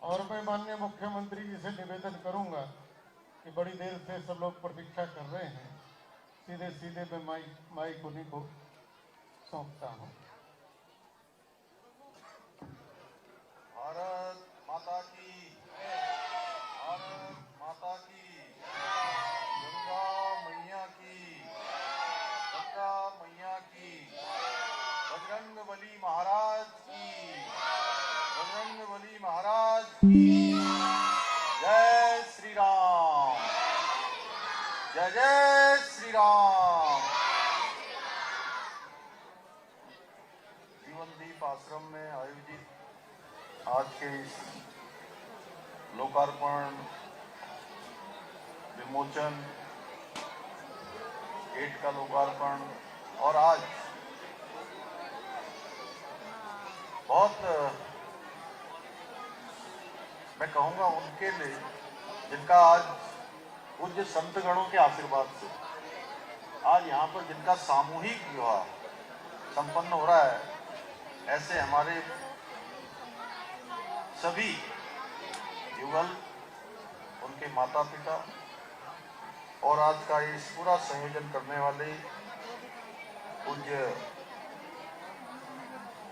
और मैं माननीय मुख्यमंत्री जी से निवेदन करूंगा कि बड़ी देर से सब लोग प्रतीक्षा कर रहे हैं, सीधे सीधे मैं माइक उन्हीं को सौंपता हूं। भारत माता की, भारत माता की, गंगा मैया की, गंगा मैया की, बजरंगबली महाराज की, बजरंगबली महाराज की। जय श्री राम, जय जय श्री राम। जीवनदीप आश्रम में आयोजित आज के इस लोकार्पण, विमोचन, गेट का लोकार्पण और आज बहुत मैं कहूँगा उनके लिए जिनका आज पूज्य संतगणों के आशीर्वाद से आज यहाँ पर जिनका सामूहिक विवाह संपन्न हो रहा है, ऐसे हमारे सभी युगल, उनके माता पिता और आज का इस पूरा संयोजन करने वाले पूज्य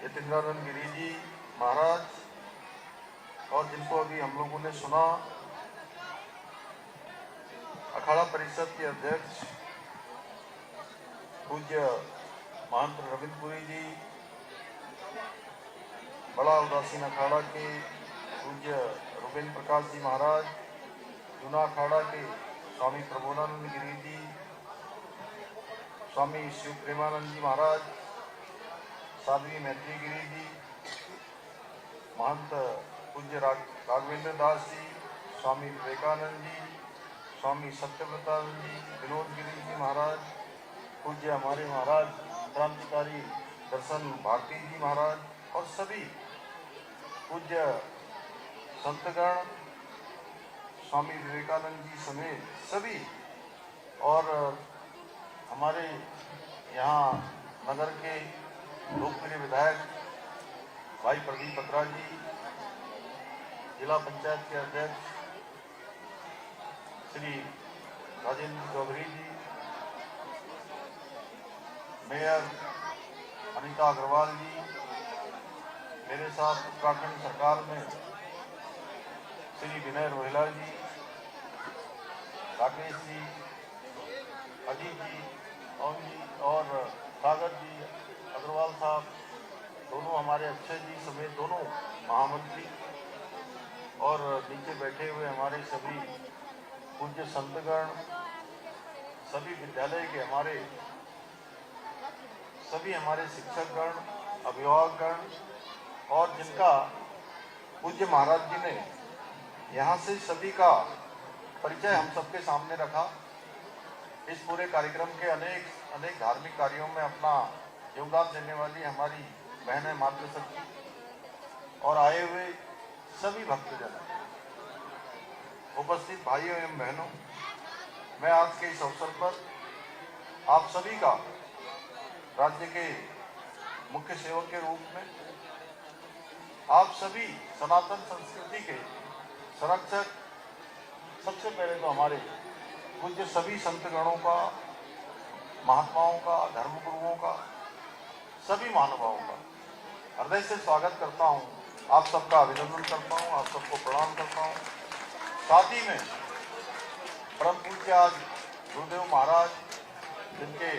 यतीन्द्रानंद गिरी जी महाराज और जिनको अभी हम लोगों ने सुना, अखाड़ा परिषद के अध्यक्ष पूज्य महंत रविंद्रपुरी जी, बड़ा उदासीन अखाड़ा के पूज्य रुपेन्द्र प्रकाश जी महाराज, जूना अखाड़ा के स्वामी प्रबोधानंद गिरी जी, स्वामी शिव प्रेमानंद जी महाराज, साध्वी मैत्री गिरी जी, महंत पूज्य राघवेंद्र दास जी, स्वामी विवेकानंद जी, स्वामी सत्यव्रतानंद जी, विनोद गिरी जी महाराज, पूज्य हमारे महाराज क्रांतिकारी दर्शन भारती जी महाराज और सभी पूज्य संतगण, स्वामी विवेकानंद जी समेत सभी, और हमारे यहाँ नगर के लोकप्रिय विधायक भाई प्रदीप बत्रा जी, जिला पंचायत के अध्यक्ष श्री राजेंद्र चौधरी जी, मेयर अनीता अग्रवाल जी, मेरे साथ उत्तराखंड सरकार में श्री विनय रोहिला जी, राकेश जी, अजीत जी, ओम जी और सागर जी अग्रवाल साहब, दोनों हमारे अक्षय जी समेत दोनों महामंत्री, और नीचे बैठे हुए हमारे सभी पूज्य संतगण, सभी विद्यालय के सभी हमारे शिक्षकगण, अभिभावकगण, और जिनका पूज्य महाराज जी ने यहाँ से सभी का परिचय हम सबके सामने रखा। इस पूरे कार्यक्रम के अनेक धार्मिक कार्यों में अपना योगदान देने वाली हमारी बहनें मातृशक्ति और आए हुए सभी भक्तजन, उपस्थित भाइयों एवं बहनों, मैं आज के इस अवसर पर आप सभी का राज्य के मुख्य सेवक के रूप में, आप सभी सनातन संस्कृति के संरक्षक, सबसे पहले तो हमारे पूज्य सभी संतगणों का, महात्माओं का, धर्मगुरुओं का, सभी महानुभावों का हृदय से स्वागत करता हूं। आप सबका अभिनंदन करता हूं, आप सबको प्रणाम करता हूं। साथ ही में परम पूज्य आज गुरुदेव महाराज, जिनके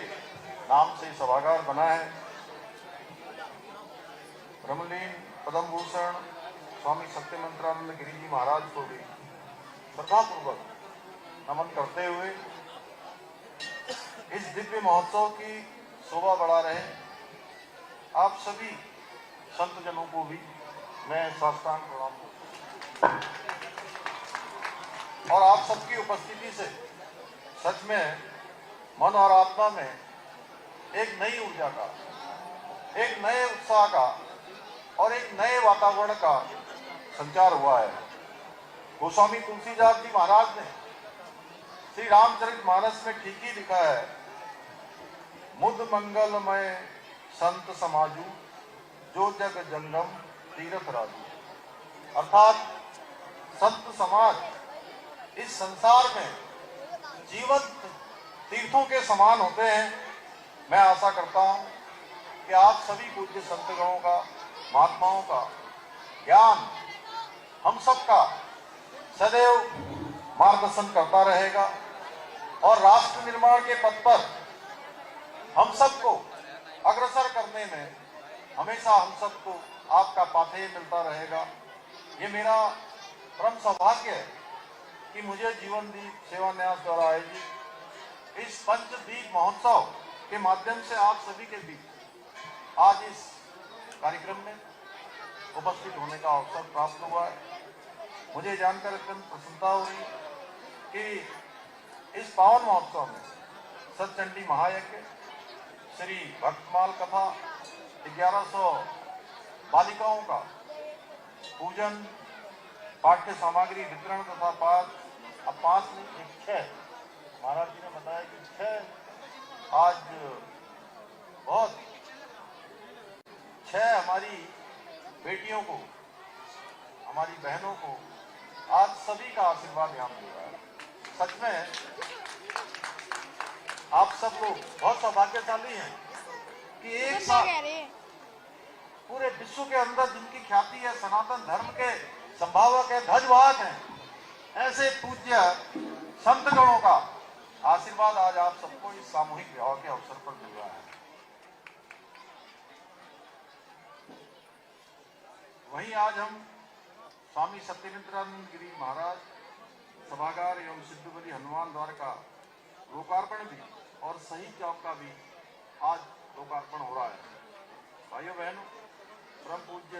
नाम से सभागार बना है, ब्रह्मलीन पद्म भूषण स्वामी सत्यमंत्रानंद गिरी जी महाराज को भी श्रद्धापूर्वक नमन करते हुए इस दिव्य महोत्सव की शोभा बढ़ा रहे आप सभी संतजनों को भी मैं साष्टांग प्रणाम करता हूं। और आप सबकी उपस्थिति से सच में मन और आत्मा में एक नई ऊर्जा का, एक नए उत्साह का और एक नए वातावरण का संचार हुआ है। गोस्वामी तुलसीदास जी महाराज ने श्री रामचरितमानस में ठीक ही लिखा है, मुद मंगलमय संत समाजू जो जग जंगम तीर्थ राजू। अर्थात संत समाज इस संसार में जीवंत तीर्थों के समान होते हैं। मैं आशा करता हूं कि आप सभी पूज्य संतगणों का, महात्माओं का ज्ञान हम सबका सदैव मार्गदर्शन करता रहेगा और राष्ट्र निर्माण के पथ पर हम सबको अग्रसर करने में हमेशा हम सबको आपका पाथेय मिलता रहेगा। ये मेरा परम सौभाग्य है कि मुझे जीवन दीप सेवा न्यास द्वारा आयोजित इस पंचदीप महोत्सव के माध्यम से आप सभी के बीच आज इस कार्यक्रम में उपस्थित होने का अवसर प्राप्त हुआ है। मुझे जानकर अत्यंत प्रसन्नता हो रही कि इस पावन महोत्सव में सतचंडी महायज्ञ, श्री भक्तमाल कथा, 1100 बालिकाओं का पूजन, पाठ्य सामग्री वितरण तथा 5 नहीं 6 महाराज जी ने बताया कि 6 आज बहुत 6 हमारी बेटियों को, हमारी बहनों को आज सभी का आशीर्वाद यहाँ मिल रहा है। सच में आप सब लोग बहुत सौभाग्यशाली हैं कि एक साथ पूरे विश्व के अंदर जिनकी ख्याति है, सनातन धर्म के संभावक है, ध्वजवाहक हैं, ऐसे पूज्य संतगणों का आशीर्वाद आज आप सबको इस सामूहिक विवाह के अवसर पर मिल रहा है। वहीं आज हम स्वामी सत्यमित्रानंद गिरी महाराज सभागार एवं सिद्धबली हनुमान द्वार का लोकार्पण भी और शहीद चौक का भी आज लोकार्पण हो रहा है। भाइयों बहनों, परम पूज्य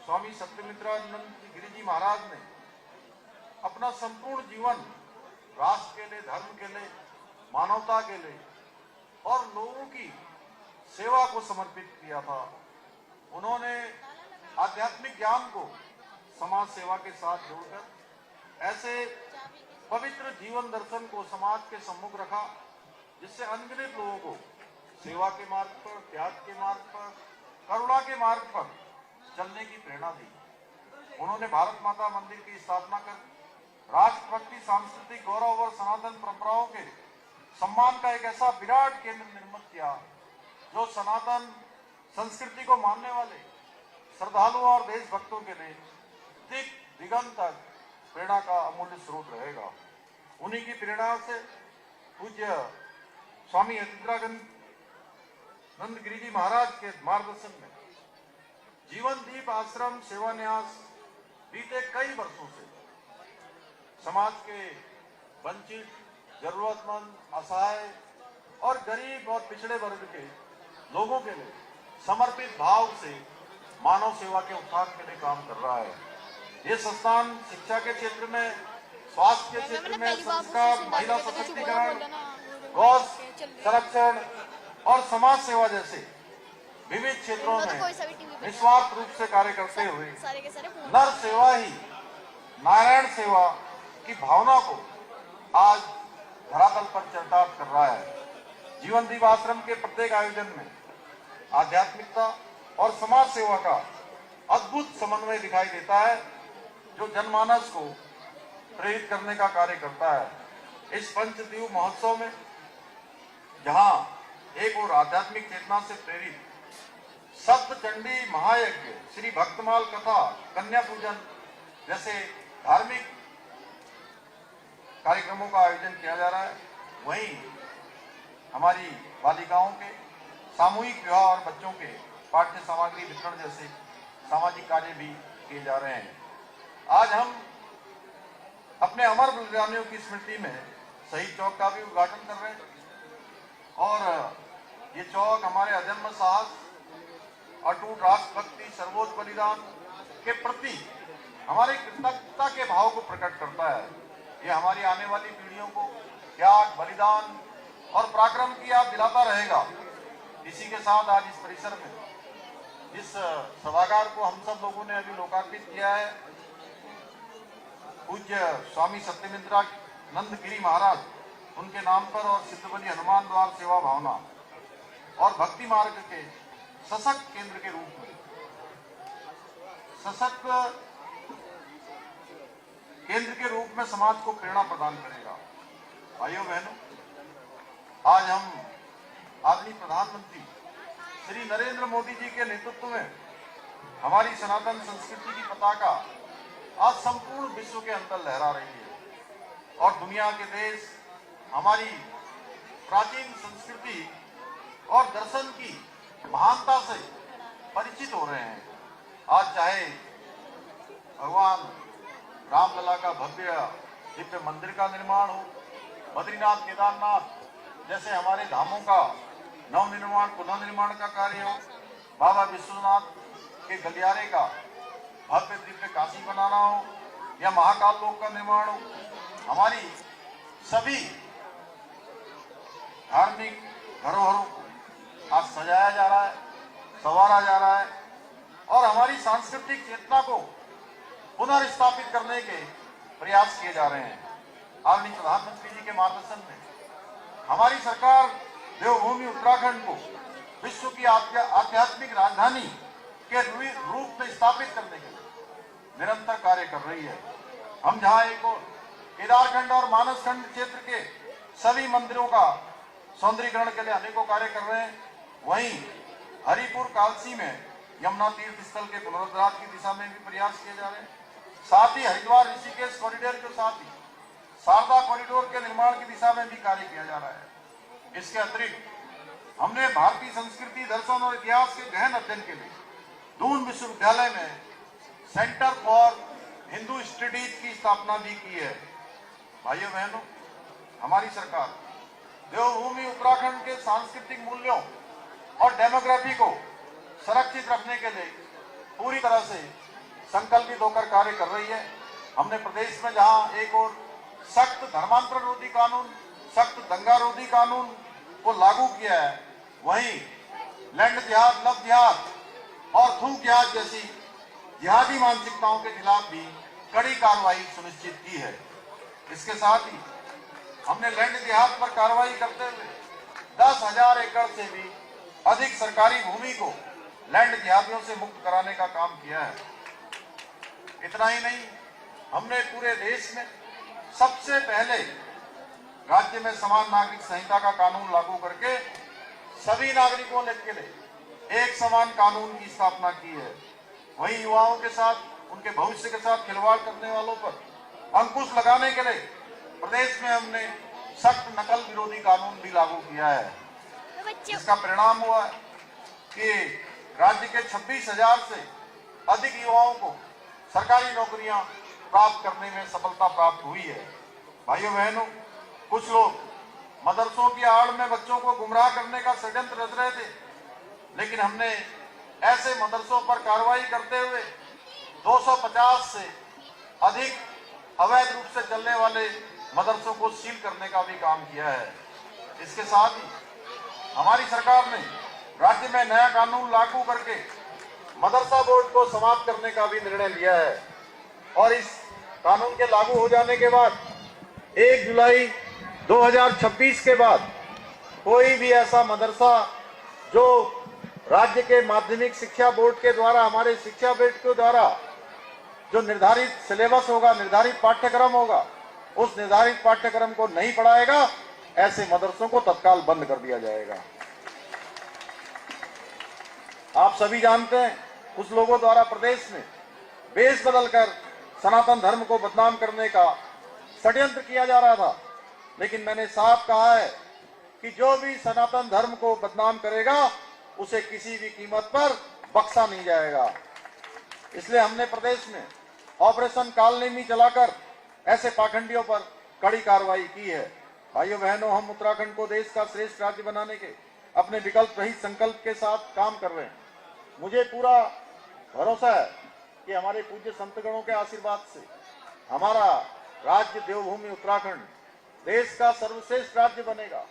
स्वामी सत्यमित्रानंद गिरी जी महाराज ने अपना संपूर्ण जीवन राष्ट्र के लिए, धर्म के लिए, मानवता के लिए और लोगों की सेवा को समर्पित किया था। उन्होंने आध्यात्मिक ज्ञान को समाज सेवा के साथ जोड़कर ऐसे पवित्र जीवन दर्शन को समाज के सम्मुख रखा, जिससे अनगिनत लोगों को सेवा के मार्ग पर, त्याग के मार्ग पर, करुणा के मार्ग पर चलने की प्रेरणा दी। उन्होंने भारत माता मंदिर की स्थापना कर राष्ट्रभक्ति, सांस्कृतिक गौरव और सनातन परंपराओं के सम्मान का एक ऐसा विराट केंद्र निर्मित किया, जो सनातन संस्कृति को मानने वाले श्रद्धालुओं और देशभक्तों के लिए दिक दिगंत तक प्रेरणा का अमूल्य स्रोत रहेगा। उन्हीं की प्रेरणा से पूज्य स्वामी यतीन्द्रानंद गिरी जी महाराज के मार्गदर्शन में जीवन दीप आश्रम सेवा न्यास बीते कई वर्षों से समाज के वंचित, जरूरतमंद, असहाय और गरीब और पिछड़े वर्ग के लोगों के लिए समर्पित भाव से मानव सेवा के उत्थान के लिए काम कर रहा है। ये संस्थान शिक्षा के क्षेत्र में, स्वास्थ्य के क्षेत्र में, संस्कार, महिला सशक्तिकरण, गौ संरक्षण और समाज सेवा जैसे विविध क्षेत्रों में निस्वार्थ रूप से कार्य करते हुए नर सेवा ही नारायण सेवा की भावना को आज धरातल पर चरितार्थ कर रहा है। जीवन दीप आश्रम के प्रत्येक आयोजन में आध्यात्मिकता और समाज सेवा का अद्भुत समन्वय दिखाई देता है, जो जनमानस को प्रेरित करने का कार्य करता है। इस पंचदीप महोत्सव में जहां एक और आध्यात्मिक चेतना से प्रेरित सप्तचंडी महायज्ञ, श्री भक्तमाल कथा, कन्या पूजन जैसे धार्मिक कार्यक्रमों का आयोजन किया जा रहा है, वहीं हमारी बालिकाओं के सामूहिक विवाह और बच्चों के पाठ्य सामग्री वितरण जैसे सामाजिक कार्य भी किए जा रहे हैं। आज हम अपने अमर बलिदानियों की स्मृति में शहीद चौक का भी उद्घाटन कर रहे हैं और ये चौक हमारे अदम्य साहस, अटूट राष्ट्रभक्ति, सर्वोच्च बलिदान के प्रति हमारे कृतज्ञता के भाव को प्रकट करता है। ये हमारी आने वाली पीढ़ियों को त्याग, बलिदान और पराक्रम की याद दिलाता रहेगा। इसी के साथ आज इस परिसर में इस सभागार को हम सब लोगों ने अभी लोकार्पित किया है। पूज्य स्वामी सत्यमित्रानंद गिरी महाराज उनके नाम पर और सिद्धबली हनुमान द्वार सेवा भावना और भक्ति मार्ग के सशक्त केंद्र के रूप में सशक्त केंद्र के रूप में समाज को प्रेरणा प्रदान करेगा। भाइयों बहनों, आज हम आदरणीय प्रधानमंत्री श्री नरेंद्र मोदी जी के नेतृत्व में हमारी सनातन संस्कृति की पताका आज संपूर्ण विश्व के अंदर लहरा रही है और दुनिया के देश हमारी प्राचीन संस्कृति और दर्शन की महानता से परिचित हो रहे हैं। आज चाहे भगवान रामलला का भव्य दिव्य मंदिर का निर्माण हो, बद्रीनाथ केदारनाथ जैसे हमारे धामों का नवनिर्माण पुनः निर्माण का कार्य हो, बाबा विश्वनाथ के गलियारे का भव्य दिव्य काशी बनाना हो या महाकाल लोक का निर्माण हो, हमारी सभी धार्मिक धरोहरों को आज सजाया जा रहा है, संवारा जा रहा है और हमारी सांस्कृतिक चेतना को पुनर्स्थापित करने के प्रयास किए जा रहे हैं। आदरणीय प्रधानमंत्री जी के मार्गदर्शन में हमारी सरकार देवभूमि उत्तराखंड को विश्व की आध्यात्मिक राजधानी के रूप में स्थापित करने के लिए निरंतर कार्य कर रही है। हम जहां एक और केदारखंड और मानसखंड क्षेत्र के सभी मंदिरों का सौंदर्यीकरण के लिए अनेकों कार्य कर रहे हैं, वहीं हरिपुर कालसी में यमुना तीर्थ स्थल के पुनरुद्धार की दिशा में भी प्रयास किए जा रहे हैं। साथ ही हरिद्वार ऋषिकेश कॉरिडोर के साथ ही शारदा कॉरिडोर के निर्माण की दिशा में भी कार्य किया जा रहा है। इसके अतिरिक्त हमने भारतीय संस्कृति, दर्शन और इतिहास के गहन अध्ययन के लिए दून विश्वविद्यालय में सेंटर फॉर हिंदू स्टडीज की स्थापना भी की है। भाइयों बहनों, हमारी सरकार देवभूमि उत्तराखंड के सांस्कृतिक मूल्यों और डेमोग्राफी को संरक्षित रखने के लिए पूरी तरह से संकल्पित होकर कार्य कर रही है। हमने प्रदेश में जहां एक और सख्त धर्मांतरण रोधी कानून, सख्त दंगा रोधी कानून को लागू किया है, वहीं लैंड जिहाद, लव जिहाद और थूक जिहाद जैसी जिहादी मानसिकताओं के खिलाफ भी कड़ी कार्रवाई सुनिश्चित की है। इसके साथ ही हमने लैंड जिहाद पर कार्रवाई करते हुए 10,000 एकड़ से भी अधिक सरकारी भूमि को लैंड जिहादियों से मुक्त कराने का काम किया है। इतना ही नहीं, हमने पूरे देश में सबसे पहले राज्य में समान नागरिक संहिता का कानून लागू करके सभी नागरिकों के लिए एक समान कानून की स्थापना की है। वहीं युवाओं के साथ, उनके भविष्य के साथ खिलवाड़ करने वालों पर अंकुश लगाने के लिए प्रदेश में हमने सख्त नकल विरोधी कानून भी लागू किया है। इसका परिणाम हुआ है कि राज्य के 26,000 से अधिक युवाओं को सरकारी नौकरियां प्राप्त करने में सफलता प्राप्त हुई है। भाइयों बहनों, कुछ लोग मदरसों की आड़ में बच्चों को गुमराह करने का षड्यंत्र रच रहे थे, लेकिन हमने ऐसे मदरसों पर कार्रवाई करते हुए 250 से अधिक अवैध रूप से चलने वाले मदरसों को सील करने का भी काम किया है। इसके साथ ही हमारी सरकार ने राज्य में नया कानून लागू करके मदरसा बोर्ड को समाप्त करने का भी निर्णय लिया है और इस कानून के लागू हो जाने के बाद 1 जुलाई 2026 के बाद कोई भी ऐसा मदरसा जो राज्य के माध्यमिक शिक्षा बोर्ड के द्वारा, हमारे शिक्षा बोर्ड के द्वारा जो निर्धारित सिलेबस होगा, निर्धारित पाठ्यक्रम होगा, उस निर्धारित पाठ्यक्रम को नहीं पढ़ाएगा, ऐसे मदरसों को तत्काल बंद कर दिया जाएगा। आप सभी जानते हैं, कुछ लोगों द्वारा प्रदेश में वेश बदलकर सनातन धर्म को बदनाम करने का षड्यंत्र किया जा रहा था, लेकिन मैंने साफ कहा है कि जो भी सनातन धर्म को बदनाम करेगा उसे किसी भी कीमत पर बख्शा नहीं जाएगा। इसलिए हमने प्रदेश में ऑपरेशन कालनेमी चलाकर ऐसे पाखंडियों पर कड़ी कार्रवाई की है। भाइयों बहनों, हम उत्तराखंड को देश का श्रेष्ठ राज्य बनाने के अपने विकल्प रहित संकल्प के साथ काम कर रहे हैं। मुझे पूरा भरोसा है कि हमारे पूज्य संतगणों के आशीर्वाद से हमारा राज्य देवभूमि उत्तराखंड देश का सर्वश्रेष्ठ राज्य बनेगा।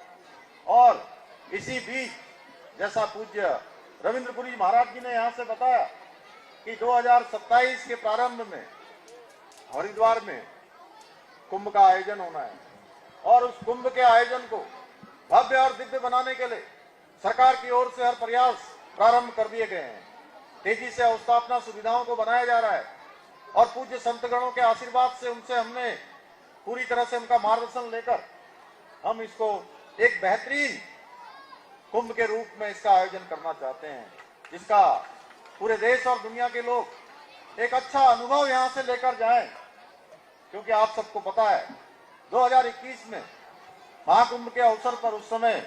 और इसी बीच, जैसा पूज्य रविंद्रपुरी महाराज जी ने यहाँ से बताया कि 2027 के प्रारंभ में हरिद्वार में कुंभ का आयोजन होना है और उस कुंभ के आयोजन को भव्य और दिव्य बनाने के लिए सरकार की ओर से हर प्रयास प्रारंभ कर दिए गए हैं। तेजी से अवस्थापना सुविधाओं को बनाया जा रहा है और पूज्य संतगणों के आशीर्वाद से उनसे हमने पूरी तरह से उनका मार्गदर्शन लेकर हम इसको एक बेहतरीन कुंभ के रूप में इसका आयोजन करना चाहते हैं, जिसका पूरे देश और दुनिया के लोग एक अच्छा अनुभव यहां से लेकर जाएं। क्योंकि आप सबको पता है 2021 में महाकुंभ के अवसर पर उस समय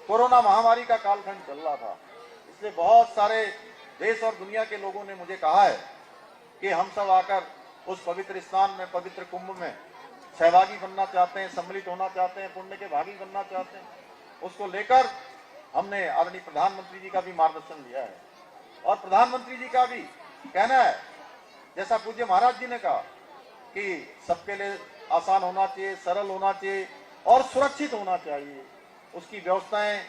कोरोना महामारी का कालखंड चल रहा था, इसलिए बहुत सारे देश और दुनिया के लोगों ने मुझे कहा है कि हम सब आकर उस पवित्र स्नान में, पवित्र कुंभ में सहभागी बनना चाहते हैं, सम्मिलित होना चाहते हैं, पुण्य के भागी बनना चाहते हैं। उसको लेकर हमने आदरणीय प्रधानमंत्री जी का भी मार्गदर्शन लिया है और प्रधानमंत्री जी का भी कहना है, जैसा पूज्य महाराज जी ने कहा कि सबके लिए आसान होना चाहिए, सरल होना चाहिए और सुरक्षित होना चाहिए, उसकी व्यवस्थाएं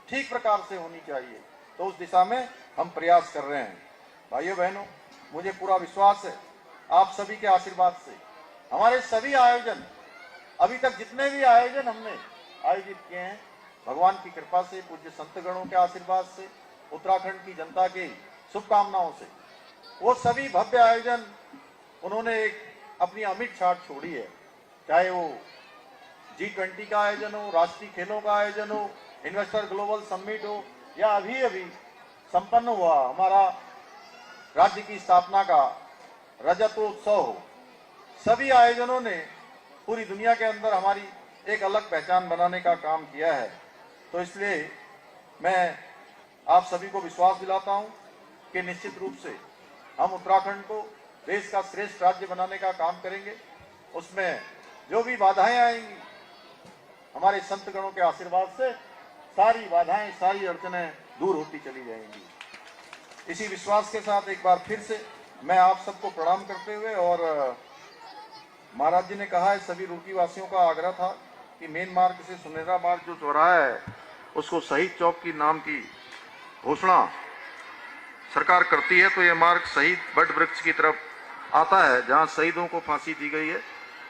ठीक प्रकार से होनी चाहिए। तो उस दिशा में हम प्रयास कर रहे हैं। भाइयों बहनों, मुझे पूरा विश्वास है आप सभी के आशीर्वाद से हमारे सभी आयोजन, अभी तक जितने भी आयोजन हमने आयोजित किए हैं, भगवान की कृपा से, पूज्य संतगणों के आशीर्वाद से, उत्तराखंड की जनता की शुभकामनाओं से, वो सभी भव्य आयोजन उन्होंने एक अपनी अमिट छाप छोड़ी है। चाहे वो G20 का आयोजन हो, राष्ट्रीय खेलों का आयोजन हो, इन्वेस्टर ग्लोबल समिट हो, या अभी अभी संपन्न हुआ हमारा राज्य की स्थापना का रजतोत्सव हो, सभी आयोजनों ने पूरी दुनिया के अंदर हमारी एक अलग पहचान बनाने का काम किया है। तो इसलिए मैं आप सभी को विश्वास दिलाता हूं कि निश्चित रूप से हम उत्तराखंड को देश का श्रेष्ठ राज्य बनाने का काम करेंगे। उसमें जो भी बाधाएं आएंगी, हमारे संतगणों के आशीर्वाद से सारी बाधाएं, सारी अड़चनें दूर होती चली जाएंगी। इसी विश्वास के साथ एक बार फिर से मैं आप सबको प्रणाम करते हुए, और महाराज जी ने कहा है, सभी रुड़की वासियों का आग्रह था कि मेन मार्ग से सुनहरा मार्ग जो चौराहा है उसको शहीद चौक की नाम की घोषणा सरकार करती है, तो यह मार्ग शहीद वट वृक्ष की तरफ आता है जहां शहीदों को फांसी दी गई है।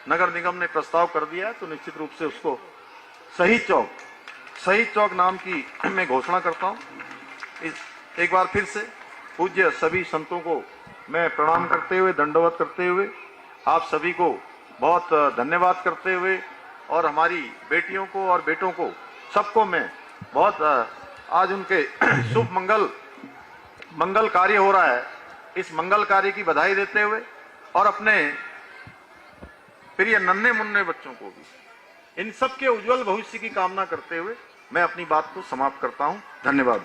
नगर निगम ने प्रस्ताव कर दिया है, तो निश्चित रूप से उसको शहीद चौक नाम की मैं घोषणा करता हूं। एक बार फिर से पूज्य सभी संतों को मैं प्रणाम करते हुए, दंडवत करते हुए, आप सभी को बहुत धन्यवाद करते हुए, और हमारी बेटियों को और बेटों को सबको मैं बहुत आज उनके शुभ मंगल कार्य हो रहा है, इस मंगल कार्य की बधाई देते हुए, और अपने प्रिय नन्हे मुन्ने बच्चों को भी इन सब के उज्जवल भविष्य की कामना करते हुए मैं अपनी बात को समाप्त करता हूं। धन्यवाद।